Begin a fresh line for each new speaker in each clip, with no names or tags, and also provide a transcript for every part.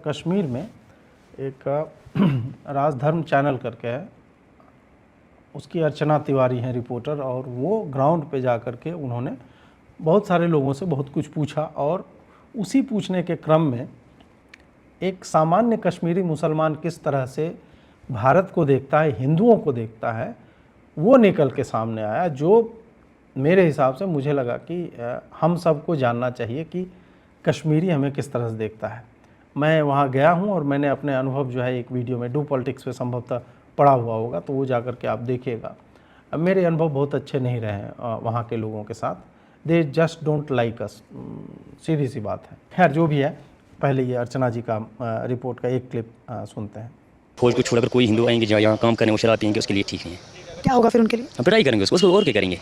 कश्मीर में एक राजधर्म चैनल करके है, उसकी अर्चना तिवारी हैं रिपोर्टर, और वो ग्राउंड पे जा कर के उन्होंने बहुत सारे लोगों से बहुत कुछ पूछा, और उसी पूछने के क्रम में एक सामान्य कश्मीरी मुसलमान किस तरह से भारत को देखता है, हिंदुओं को देखता है, वो निकल के सामने आया, जो मेरे हिसाब से मुझे लगा कि हम सबको जानना चाहिए कि कश्मीरी हमें किस तरह से देखता है। मैं वहाँ गया हूँ और मैंने अपने अनुभव जो है एक वीडियो में डू पॉलिटिक्स पे संभवतः पड़ा हुआ होगा, तो वो जा कर के आप देखिएगा। मेरे अनुभव बहुत अच्छे नहीं रहे हैं वहाँ के लोगों के साथ, they just don't like us, सीधी सी बात है। खैर जो भी है, पहले ये अर्चना जी का रिपोर्ट का एक क्लिप सुनते हैं।
फौज को छोड़कर कोई हिंदू आएंगे जो यहाँ काम करने वो शराब पियेंगे, उसके लिए ठीक नहीं है।
क्या होगा फिर उनके लिए?
हम पिटाई करेंगे उसको और क्या करेंगे?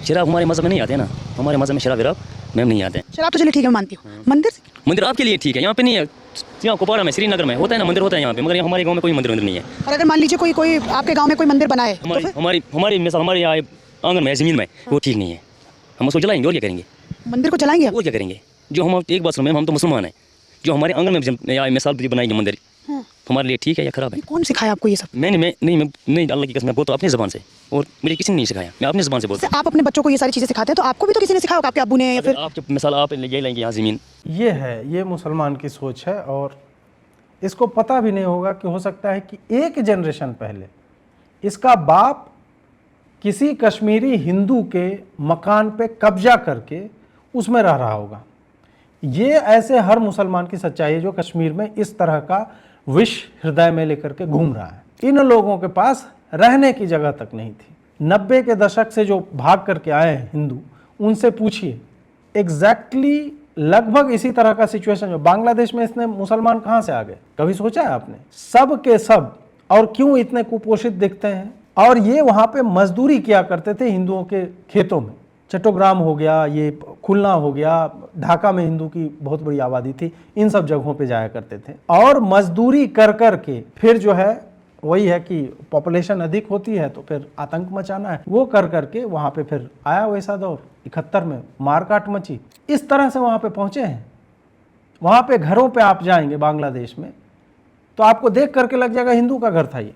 शराब हमारे मज़हब में नहीं आते ना, हमारे मज़हब में शराब वराब मैम नहीं आते हैं।
शराब तो चलिए ठीक है, मानती हूँ। मंदिर
आपके लिए ठीक है, यहाँ पे नहीं है। यहाँ कुपवाड़ा में, श्रीनगर में होता है ना मंदिर, होता है यहाँ पे, मगर हमारे गांव में कोई मंदिर नहीं है।
और अगर मान लीजिए कोई आपके गांव में कोई मंदिर बनाए
हमारी मिसाल हमारे यहाँ आंगन में ज़मीन में, वो ठीक नहीं है, हम उसको जलाएंगे और क्या करेंगे?
मंदिर को जलाएंगे और
क्या करेंगे? जो हम एक बात सुनो, हम तो मुसलमान हैं, जो हमारे आंगन में मिसाल बनाएंगे मंदिर, हमारे लिए ठीक है या खराब है?
कौन सिखाया आपको ये सब?
मैं नहीं अल्लाह की कसम, मैं बोलता अपनी ज़बान से, और मुझे किसी ने नहीं सिखाया, मैं अपनी ज़बान से बोलता।
आप अपने बच्चों को ये सारी चीज़ें सिखाते हैं, तो आपको भी तो किसी ने सिखाया होगा, आपके अब्बू ने या फिर
आप मिसाल आप ये लेंगे यहाँ ज़मीन।
ये है, ये मुसलमान की सोच है, और इसको पता भी नहीं होगा कि हो सकता है कि एक जनरेशन पहले इसका बाप किसी कश्मीरी हिंदू के मकान पे कब्जा करके उसमें रह रहा होगा। ये ऐसे हर मुसलमान की सच्चाई है जो कश्मीर में इस तरह का विष हृदय में लेकर के घूम रहा है। इन लोगों के पास रहने की जगह तक नहीं थी। 90 के दशक से जो भाग करके आए हैं हिंदू, उनसे पूछिए, एग्जैक्टली लगभग इसी तरह का सिचुएशन जो बांग्लादेश में, इसने मुसलमान कहाँ से आ गए? कभी सोचा है आपने? सब के सब, और क्यों इतने कुपोषित दिखते हैं? और ये वहाँ पे मजदूरी किया करते थे हिंदुओं के खेतों में। चट्टोग्राम हो गया, ये खुलना हो गया, ढाका में हिंदू की बहुत बड़ी आबादी थी, इन सब जगहों पे जाया करते थे, और मजदूरी कर कर के फिर जो है वही है कि पॉपुलेशन अधिक होती है तो फिर आतंक मचाना है, वो कर करके वहाँ पे फिर आया वैसा दौर। 71 में मारकाट मची, इस तरह से वहाँ पे पहुँचे हैं। वहाँ पे घरों पे आप जाएंगे बांग्लादेश में तो आपको देख करके लग जाएगा हिंदू का घर था ये,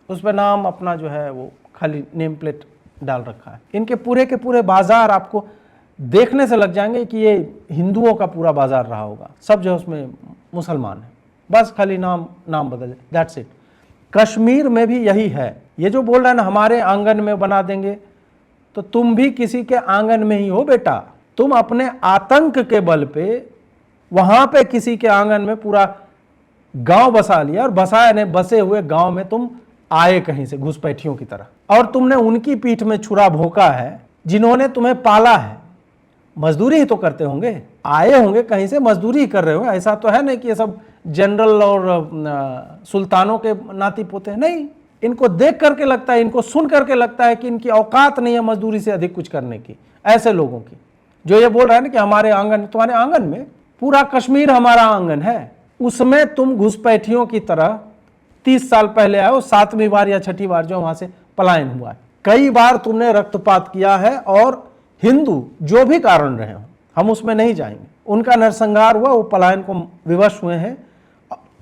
उस पर नाम अपना जो है वो खाली नेम प्लेट डाल रखा है। इनके पूरे के पूरे बाजार आपको देखने से लग जाएंगे कि ये हिंदुओं का पूरा बाजार रहा होगा, सब जो उसमें मुसलमान है, बस खाली नाम बदल, दैट्स इट। कश्मीर में भी यही है। ये जो बोल रहा है ना हमारे आंगन में बना देंगे, तो तुम भी किसी के आंगन में ही हो बेटा। तुम अपने आतंक के बल पे वहां पे किसी के आंगन में पूरा गांव बसा लिया, और बसे हुए गांव में तुम आए कहीं से घुसपैठियों की तरह, और तुमने उनकी पीठ में छुरा भोंका है जिन्होंने तुम्हें पाला है। मजदूरी ही तो करते होंगे, आए होंगे कहीं से, मजदूरी ही कर रहे होंगे। ऐसा तो है नहीं कि ये सब जनरल और सुल्तानों के नाती पोते हैं, नहीं। इनको देख करके लगता है, इनको सुन करके लगता है कि इनकी औकात नहीं है मजदूरी से अधिक कुछ करने की। ऐसे लोगों की जो ये बोल रहा है ना कि हमारे आंगन, तुम्हारे आंगन में पूरा कश्मीर हमारा आंगन है, उसमें तुम घुसपैठियों की तरह 30 साल पहले आए हो, 7वीं बार या 6ठी बार जो वहां से पलायन हुआ है। कई बार तुमने रक्तपात किया है, और हिंदू जो भी कारण रहे हो, हम उसमें नहीं जाएंगे, उनका नरसंहार हुआ, वो पलायन को विवश हुए हैं।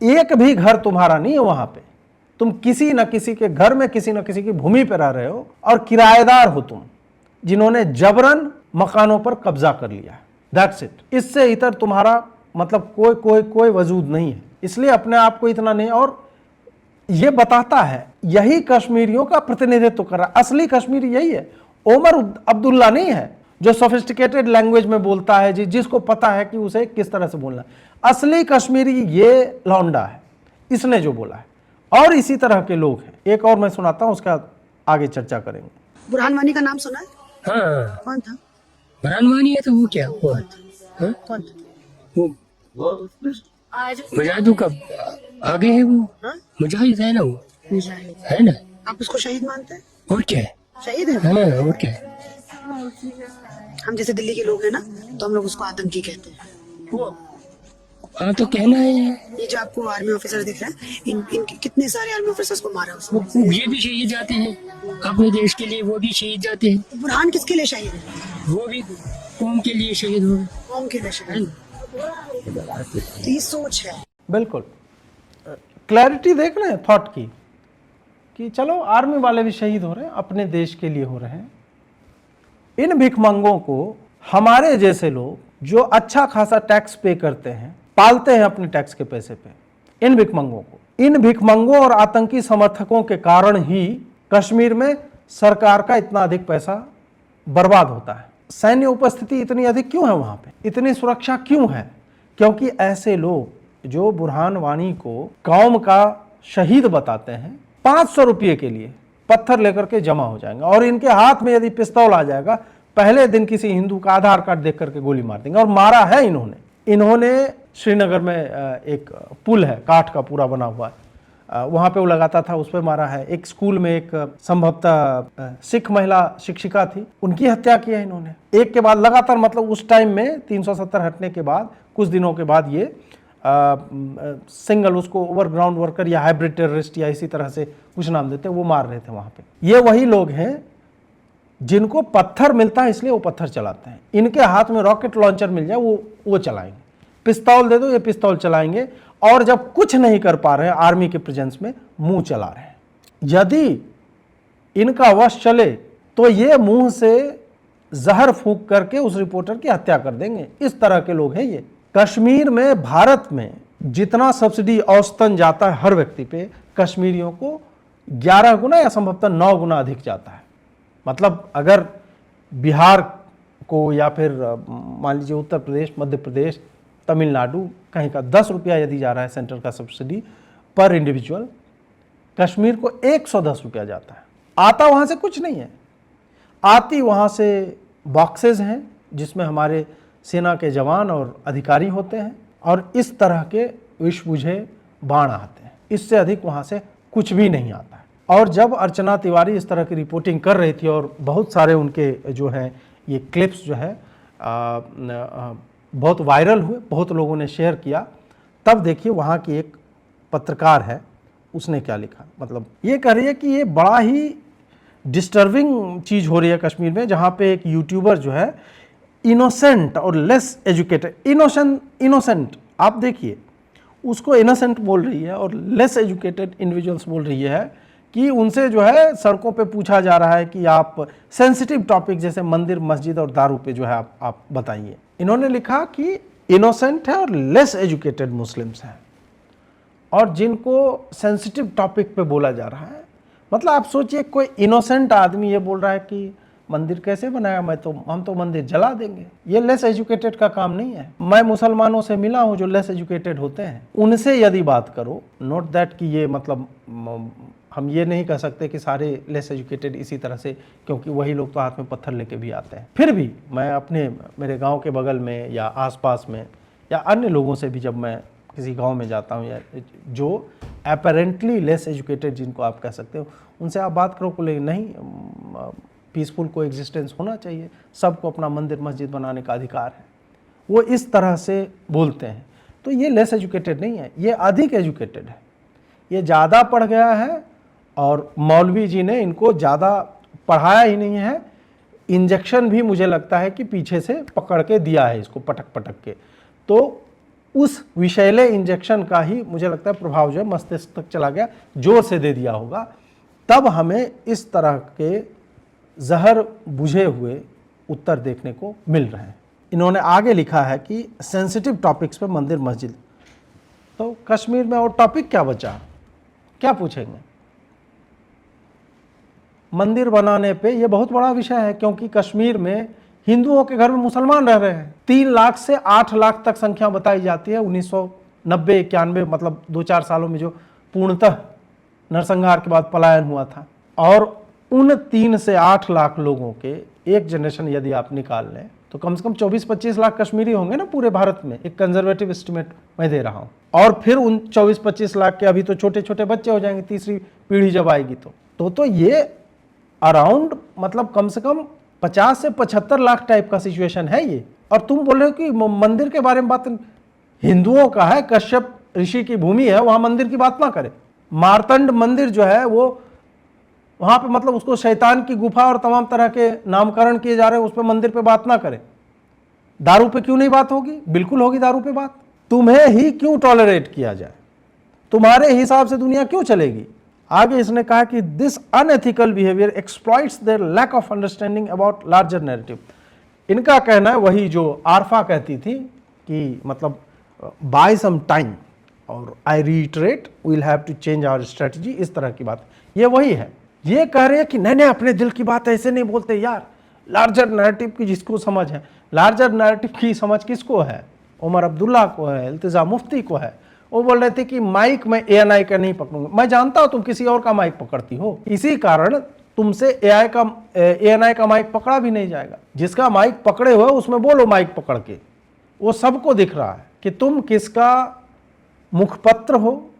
एक भी घर तुम्हारा नहीं है वहां पे, तुम किसी न किसी के घर में, किसी न किसी की भूमि पर रह रहे हो, और किराएदार हो तुम, जिन्होंने जबरन मकानों पर कब्जा कर लिया है। That's it. इससे इतर तुम्हारा मतलब कोई वजूद नहीं है। इसलिए अपने आप को इतना नहीं, और ये बताता है, यही कश्मीरियों का प्रतिनिधित्व कर रहा है। असली कश्मीरी यही है, ओमर अब्दुल्ला नहीं है जो सोफिस्टिकेटेड लैंग्वेज में बोलता है, जिसको पता है कि उसे किस तरह से बोलना है। असली कश्मीरी ये लौंडा है, इसने जो बोला है, और इसी तरह के लोग हैं। एक और मैं सुनाता हूँ, उसका आगे चर्चा करेंगे।
बुरहान वानी का नाम सुना है?
हाँ,
कौन था?
बुरहान वानी है तो वो क्या हुआ था?
कौन था?
वो मुजाहिदों का आगे है, वो मुजाहिद है ना, वो
मुजाहिद
है ना।
आप उसको शहीद मानते हैं?
और क्या है?
शहीद है।
हाँ, और क्या है?
हम जैसे दिल्ली के लोग हैं ना, तो हम लोग उसको आतंकी कहते हैं।
हाँ तो कहना है।
ये जो आपको आर्मी ऑफिसर दिख रहे हैं, इनके कितने सारे आर्मी ऑफिसर्स को मारा उसने।
ये भी शहीद जाते हैं अपने देश के लिए, वो भी शहीद जाते हैं।
बुरहान किसके लिए शहीद है?
वो भी कौम के लिए शहीद हो गए।
कौम के लिए शहीद। तो ये सोच है।
बिल्कुल क्लैरिटी देख रहे हैं थॉट की, कि चलो आर्मी वाले भी शहीद हो रहे हैं, अपने देश के लिए हो रहे हैं। इन भिखमंगों को हमारे जैसे लोग जो अच्छा खासा टैक्स पे करते हैं, पालते हैं अपने टैक्स के पैसे पे, इन भिखमंगों और आतंकी समर्थकों के कारण ही कश्मीर में सरकार का इतना अधिक पैसा बर्बाद होता है। सैन्य उपस्थिति इतनी अधिक क्यों है वहां पे, इतनी सुरक्षा क्यों है? क्योंकि ऐसे लोग जो बुरहान वानी को कौम का शहीद बताते हैं, 500 रुपये के लिए पत्थर लेकर के जमा हो जाएंगे, और इनके हाथ में यदि पिस्तौल आ जाएगा, पहले दिन किसी हिंदू का आधार कार्ड देख करके गोली मार देंगे। और मारा है इन्होंने श्रीनगर में एक पुल है, काठ का पूरा बना हुआ है, वहां पे वो लगाता था, उस पर मारा है। एक स्कूल में एक संभवतः सिख महिला शिक्षिका थी, उनकी हत्या की है इन्होंने, एक के बाद लगातार। मतलब उस टाइम में 370 हटने के बाद कुछ दिनों के बाद ये सिंगल उसको ओवरग्राउंड वर्कर या हाइब्रिड टेररिस्ट या इसी तरह से कुछ नाम देते हैं, वो मार रहे थे वहां पे। ये वही लोग हैं जिनको पत्थर मिलता है इसलिए वो पत्थर चलाते हैं। इनके हाथ में रॉकेट लॉन्चर मिल जाए वो चलाएंगे, पिस्तौल दे दो ये पिस्तौल चलाएंगे, और जब कुछ नहीं कर पा रहे हैं आर्मी के प्रेजेंस में मुंह चला रहे हैं। यदि इनका वश चले तो ये मुंह से जहर फूंक करके उस रिपोर्टर की हत्या कर देंगे। इस तरह के लोग हैं ये। कश्मीर में भारत में जितना सब्सिडी औसतन जाता है हर व्यक्ति पे, कश्मीरियों को 11 गुना या संभवतः 9 गुना अधिक जाता है। मतलब अगर बिहार को या फिर मान लीजिए उत्तर प्रदेश, मध्य प्रदेश, तमिलनाडु कहीं का 10 रुपया यदि जा रहा है सेंटर का सब्सिडी पर इंडिविजुअल, कश्मीर को 110 रुपया जाता है। आता वहाँ से कुछ नहीं है, आती वहाँ से बॉक्सेस हैं जिसमें हमारे सेना के जवान और अधिकारी होते हैं, और इस तरह के विष बुझे बाण आते हैं। इससे अधिक वहाँ से कुछ भी नहीं आता है। और जब अर्चना तिवारी इस तरह की रिपोर्टिंग कर रही थी और बहुत सारे उनके जो है ये क्लिप्स जो है बहुत वायरल हुए, बहुत लोगों ने शेयर किया, तब देखिए वहाँ की एक पत्रकार है, उसने क्या लिखा। मतलब ये कह रही है कि ये बड़ा ही डिस्टर्बिंग चीज़ हो रही है कश्मीर में, जहाँ पे एक यूट्यूबर जो है इनोसेंट और लेस एजुकेटेड, इनोसेंट आप देखिए उसको इनोसेंट बोल रही है, और लेस एजुकेटेड इंडिविजुअल्स बोल रही है कि उनसे जो है सड़कों पे पूछा जा रहा है कि आप सेंसिटिव टॉपिक जैसे मंदिर, मस्जिद और दारू पे जो है आप बताइए। इन्होंने लिखा कि इनोसेंट है और लेस एजुकेटेड मुस्लिम्स हैं, और जिनको सेंसिटिव टॉपिक पे बोला जा रहा है। मतलब आप सोचिए कोई इनोसेंट आदमी ये बोल रहा है कि मंदिर कैसे बनाया, हम तो मंदिर जला देंगे। ये लेस एजुकेटेड का काम नहीं है। मैं मुसलमानों से मिला हूँ जो लेस एजुकेटेड होते हैं, उनसे यदि बात करो, नोट दैट कि ये मतलब हम ये नहीं कह सकते कि सारे लेस एजुकेटेड इसी तरह से, क्योंकि वही लोग तो हाथ में पत्थर लेके भी आते हैं। फिर भी मैं मेरे गांव के बगल में या आसपास में या अन्य लोगों से भी जब मैं किसी गांव में जाता हूं, या जो अपेरेंटली लेस एजुकेटेड जिनको आप कह सकते हो, उनसे आप बात करो, बोले नहीं, पीसफुल को एग्जिस्टेंस होना चाहिए, सबको अपना मंदिर मस्जिद बनाने का अधिकार है, वो इस तरह से बोलते हैं। तो ये लेस एजुकेटेड नहीं है, ये अधिक एजुकेटेड है, ये ज़्यादा पढ़ गया है, और मौलवी जी ने इनको ज़्यादा पढ़ाया ही नहीं है, इंजेक्शन भी मुझे लगता है कि पीछे से पकड़ के दिया है इसको, पटक पटक के, तो उस विषैले इंजेक्शन का ही मुझे लगता है प्रभाव जो है मस्तिष्क तक चला गया, जोर से दे दिया होगा, तब हमें इस तरह के जहर बुझे हुए उत्तर देखने को मिल रहे हैं। इन्होंने आगे लिखा है कि सेंसिटिव टॉपिक्स पे मंदिर मस्जिद, तो कश्मीर में और टॉपिक क्या बचा, क्या पूछेंगे? मंदिर बनाने पे ये बहुत बड़ा विषय है, क्योंकि कश्मीर में हिंदुओं के घर में मुसलमान रह रहे हैं। 3 लाख से 8 लाख तक संख्या बताई जाती है। 1990-91 मतलब 2-4 सालों में जो पूर्णतः नरसंहार के बाद पलायन हुआ था, और उन 3 से 8 लाख लोगों के एक जनरेशन यदि आप निकाल लें तो कम से कम 24-25 लाख कश्मीरी होंगे ना पूरे भारत में, एक कंजर्वेटिव एस्टिमेट मैं दे रहा हूँ। और फिर उन 24-25 लाख के अभी तो छोटे छोटे बच्चे हो जाएंगे, तीसरी पीढ़ी जब आएगी तो ये अराउंड मतलब कम से कम 50 से 75 लाख टाइप का सिचुएशन है ये। और तुम बोल रहे हो कि मंदिर के बारे में बात हिंदुओं का है, कश्यप ऋषि की भूमि है, वहां मंदिर की बात ना करें। मार्तंड मंदिर जो है वो वहां पे मतलब उसको शैतान की गुफा और तमाम तरह के नामकरण किए जा रहे हैं, उस पर मंदिर पे बात ना करें। दारू पे क्यों नहीं बात होगी? बिल्कुल होगी दारू पे बात। तुम्हें ही क्यों टॉलरेट किया जाए, तुम्हारे हिसाब से दुनिया क्यों चलेगी। आगे इसने कहा कि this unethical behaviour exploits their lack of understanding about larger narrative. इनका कहना है वही जो आरफा कहती थी कि मतलब बाय सम टाइम और I reiterate will have to change our strategy, इस तरह की बात ये वही है। ये कह रहे हैं कि नहीं अपने दिल की बात ऐसे नहीं बोलते यार, लार्जर नैरेटिव की जिसको समझ है। लार्जर नैरेटिव की समझ किसको है, उमर अब्दुल्ला को है, इल्तिजा मुफ्ती को है। वो बोल रहे थे कि माइक मैं एएनआई का नहीं पकड़ूंगा। मैं जानता हूं तुम किसी और का माइक पकड़ती हो, इसी कारण तुमसे एएनआई का माइक पकड़ा भी नहीं जाएगा। जिसका माइक पकड़े हुए उसमें बोलो माइक पकड़ के, वो सबको दिख रहा है कि तुम किसका मुखपत्र हो,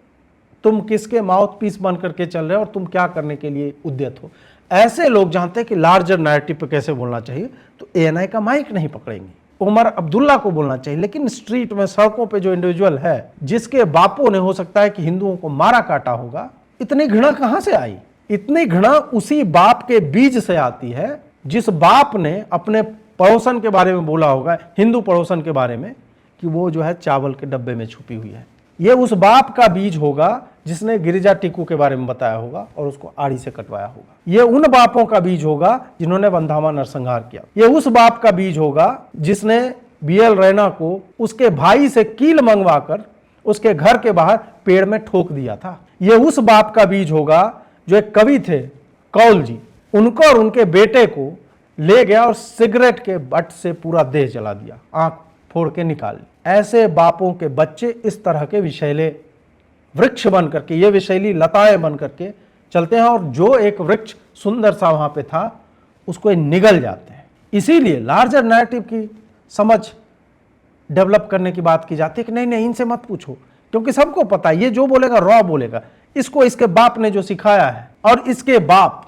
तुम किसके माउथ पीस बन करके चल रहे हो और तुम क्या करने के लिए उद्यत हो। ऐसे लोग जानते हैं कि लार्जर नैरेटिव पे कैसे बोलना चाहिए, तो एएनआई का माइक नहीं पकड़ेंगे, उमर अब्दुल्ला को बोलना चाहिए। लेकिन स्ट्रीट में, सड़कों पे जो इंडिविजुअल है जिसके बापों ने हो सकता है कि हिंदुओं को मारा काटा होगा, इतनी घृणा कहां से आई। इतनी घृणा उसी बाप के बीज से आती है जिस बाप ने अपने पड़ोसन के बारे में बोला होगा, हिंदू पड़ोसन के बारे में, कि वो जो है चावल के डब्बे में छुपी हुई है। ये उस बाप का बीज होगा जिसने गिरिजा टिक्कू के बारे में बताया होगा और उसको आड़ी से कटवाया होगा। ये उन बापों का बीज होगा जिन्होंने वंधावा नरसंहार किया। ये उस बाप का बीज होगा जिसने बीएल रैना को उसके भाई से कील मंगवाकर उसके घर के बाहर पेड़ में ठोक दिया था। ये उस बाप का बीज होगा जो एक कवि थे कौल जी, उनको और उनके बेटे को ले गया और सिगरेट के बट से पूरा देह जला दिया, आंख फोड़ के निकाल ली। ऐसे बापों के बच्चे इस तरह के विषैले वृक्ष बन करके, ये विषैली लताएं बन करके चलते हैं और जो एक वृक्ष सुंदर सा वहां पे था उसको निगल जाते हैं। इसीलिए लार्जर नैरेटिव की समझ डेवलप करने की बात की जाती है कि नहीं इनसे मत पूछो, क्योंकि सबको पता है ये जो बोलेगा रॉ बोलेगा। इसको इसके बाप ने जो सिखाया है, और इसके बाप,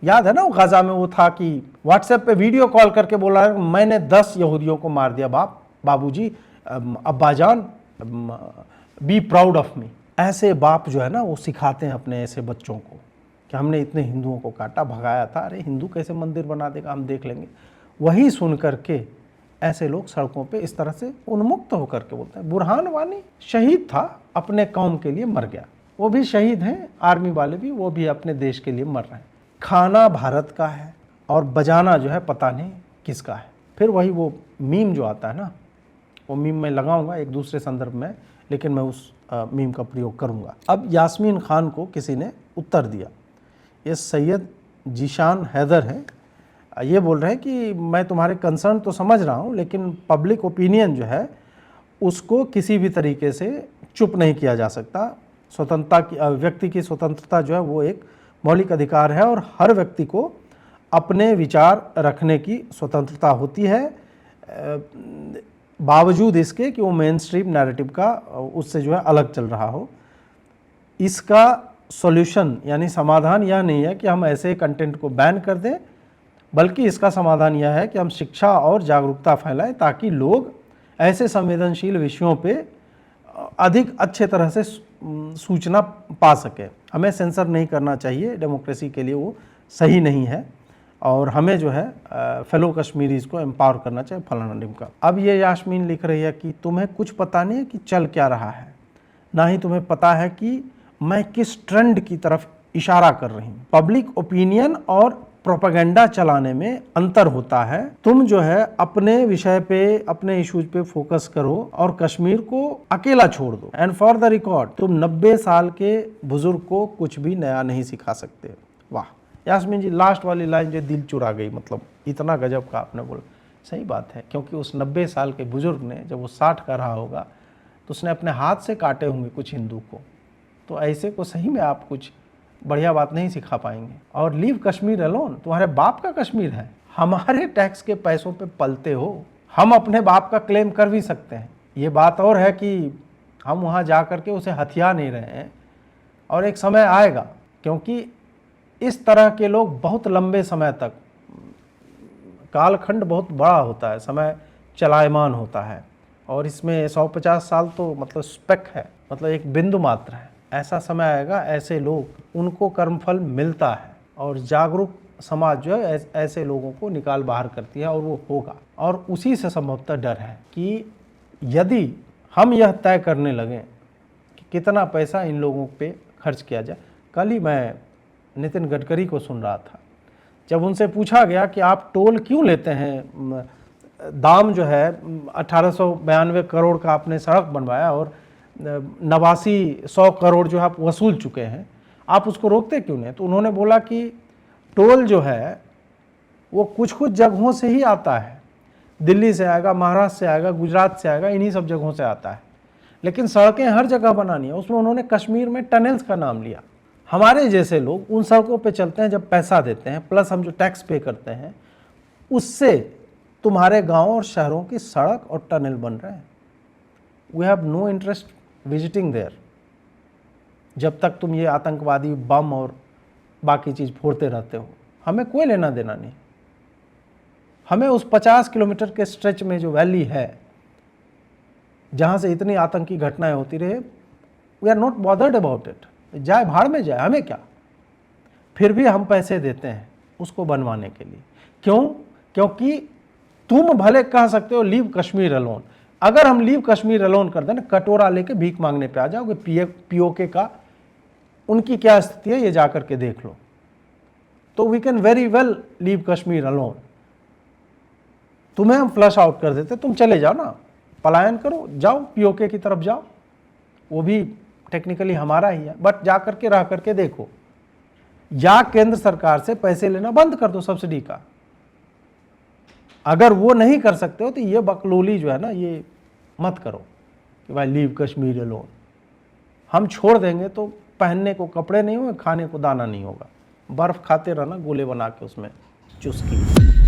याद है ना वो गाजा में वो था कि व्हाट्सएप पे वीडियो कॉल करके बोला है मैंने 10 यहूदियों को मार दिया बाबूजी, अब्बाजान, बी प्राउड ऑफ मी। ऐसे बाप जो है ना वो सिखाते हैं अपने ऐसे बच्चों को कि हमने इतने हिंदुओं को काटा भगाया था, अरे हिंदू कैसे मंदिर बना देगा, हम देख लेंगे। वही सुन करके ऐसे लोग सड़कों पे इस तरह से उन्मुक्त होकर के बोलते हैं। बुरहान वानी शहीद था, अपने कौम के लिए मर गया, वो भी शहीद हैं, आर्मी वाले भी, वो भी अपने देश के लिए मर रहे हैं। खाना भारत का है और बजाना जो है पता नहीं किसका है। फिर वही वो मीम जो आता है ना, वो मीम मैं लगाऊंगा एक दूसरे संदर्भ में, लेकिन मैं उस मीम का प्रयोग करूंगा। अब यास्मीन खान को किसी ने उत्तर दिया, ये सैयद जीशान हैदर है, ये बोल रहे हैं कि मैं तुम्हारे कंसर्न तो समझ रहा हूँ, लेकिन पब्लिक ओपिनियन जो है उसको किसी भी तरीके से चुप नहीं किया जा सकता। स्वतंत्रता की, व्यक्ति की स्वतंत्रता जो है वो एक मौलिक अधिकार है और हर व्यक्ति को अपने विचार रखने की स्वतंत्रता होती है, बावजूद इसके कि वो मेन स्ट्रीम नैरेटिव का उससे जो है अलग चल रहा हो। इसका सॉल्यूशन यानी समाधान यह नहीं है कि हम ऐसे कंटेंट को बैन कर दें, बल्कि इसका समाधान यह है कि हम शिक्षा और जागरूकता फैलाएं ताकि लोग ऐसे संवेदनशील विषयों पे अधिक अच्छे तरह से सूचना पा सके। हमें सेंसर नहीं करना चाहिए, डेमोक्रेसी के लिए वो सही नहीं है, और हमें जो है फेलो कश्मीरीज़ को एम्पावर करना चाहिए फलाना ढिमका। अब ये यास्मीन लिख रही है कि तुम्हें कुछ पता नहीं है कि चल क्या रहा है, ना ही तुम्हें पता है कि मैं किस ट्रेंड की तरफ इशारा कर रही हूँ। पब्लिक ओपिनियन और प्रोपेगेंडा चलाने में अंतर होता है। तुम जो है अपने विषय पे, अपने इश्यूज पे फोकस करो और कश्मीर को अकेला छोड़ दो। एंड फॉर द रिकॉर्ड, तुम 90 साल के बुजुर्ग को कुछ भी नया नहीं सिखा सकते। वाह यास्मीन जी, लास्ट वाली लाइन जो दिल चुरा गई, मतलब इतना गजब का आपने बोला। सही बात है, क्योंकि उस 90 साल के बुजुर्ग ने जब वो 60 का रहा होगा तो उसने अपने हाथ से काटे होंगे कुछ हिंदू को, तो ऐसे को सही में आप कुछ बढ़िया बात नहीं सिखा पाएंगे। और लीव कश्मीर अलोन, तुम्हारे बाप का कश्मीर है, हमारे टैक्स के पैसों पे पलते हो, हम अपने बाप का क्लेम कर भी सकते हैं। ये बात और है कि हम वहाँ जा कर के उसे हथिया नहीं रहे हैं, और एक समय आएगा, क्योंकि इस तरह के लोग बहुत लंबे समय तक, कालखंड बहुत बड़ा होता है, समय चलायमान होता है, और इसमें 150 साल तो मतलब स्पेक है, मतलब एक बिंदु मात्र है। ऐसा समय आएगा, ऐसे लोग, उनको कर्मफल मिलता है, और जागरूक समाज जो है ऐसे लोगों को निकाल बाहर करती है, और वो होगा। और उसी से संभवतः डर है कि यदि हम यह तय करने लगे कि कितना पैसा इन लोगों पे खर्च किया जाए। कल ही मैं नितिन गडकरी को सुन रहा था, जब उनसे पूछा गया कि आप टोल क्यों लेते हैं, दाम जो है 1892 करोड़ का आपने सड़क बनवाया और 89-100 करोड़ जो आप वसूल चुके हैं, आप उसको रोकते क्यों नहीं? तो उन्होंने बोला कि टोल जो है वो कुछ कुछ जगहों से ही आता है, दिल्ली से आएगा, महाराष्ट्र से आएगा, गुजरात से आएगा, इन्हीं सब जगहों से आता है, लेकिन सड़कें हर जगह बनानी है। उसमें उन्होंने कश्मीर में टनल्स का नाम लिया। हमारे जैसे लोग उन सड़कों पे चलते हैं जब पैसा देते हैं, प्लस हम जो टैक्स पे करते हैं, उससे तुम्हारे गाँव और शहरों की सड़क और टनल बन रहे हैं। We have no interest visiting there, जब तक तुम ये आतंकवादी बम और बाकी चीज़ फोड़ते रहते हो, हमें कोई लेना देना नहीं। हमें उस 50 किलोमीटर के स्ट्रेच में जो वैली है जहाँ से इतनी आतंकी घटनाएं होती रहे, we are not bothered about it. जाए भाड़ में जाए, हमें क्या। फिर भी हम पैसे देते हैं उसको बनवाने के लिए। क्यों? क्योंकि तुम भले कह सकते हो लीव कश्मीर अलोन, अगर हम लीव कश्मीर अलोन कर दें ना, कटोरा लेके भीख मांगने पे आ जाओगे। पीओके का उनकी क्या स्थिति है ये जाकर के देख लो। तो we can very well leave Kashmir alone. तुम्हें हम फ्लश आउट कर देते, तुम चले जाओ ना, पलायन करो, जाओ पीओके की तरफ जाओ, वो भी टेक्निकली हमारा ही है, बट जा करके रह करके देखो। या केंद्र सरकार से पैसे लेना बंद कर दो सब्सिडी का। अगर वो नहीं कर सकते हो तो ये बकलोली जो है ना, ये मत करो कि भाई लीव कश्मीर अलोन। हम छोड़ देंगे तो पहनने को कपड़े नहीं होंगे, खाने को दाना नहीं होगा, बर्फ खाते रहना गोले बना के उसमें चुस्की।